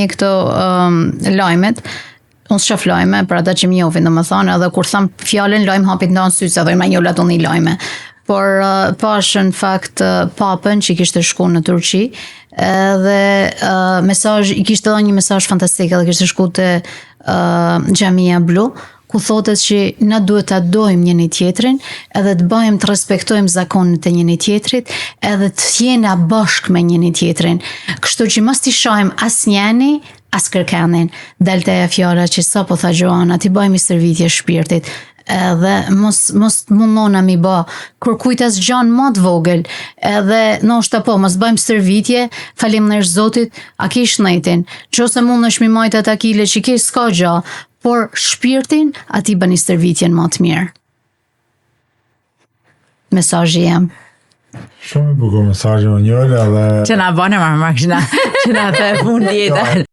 këto lajmet, unë s'qaf lajme, për ata që më njohin domethënë, edhe kur tham fjalën lajm hapit ndan syt se do më njolla toni lajme. Por pash në fakt papën që kishte shku në Turqi, edhe mesazh i kishte dhënë një mesazh fantastik, edhe kishte shku te Xhamia Blu, ku thotet që na duhet ta dojmë njëri tjetrin, edhe të bëjmë të respektojmë zakonet e njëri tjetrit, edhe të jena bashkë me njëri tjetrin. Kështu që mos t'i shohim asnjëni as kërkanin. Dalte ajo fjala që sapo tha Joana, t'i bëjmë stërvitje shpirtit. Edhe mos mundona mi bë kur kujt as gjan më të vogël, edhe ndoshta po mos bëjmë stërvitje, faleminderit Zotit, a ke shnetin, nëse mundesh mi majt ata kile që ke s'ka gjë, por shpirtin ati bëni stërvitjen më të mirë. Mesazhi jam. Shumë i bukur mesazhi më njëri edhe që na bënë marrë që na the fund jetën.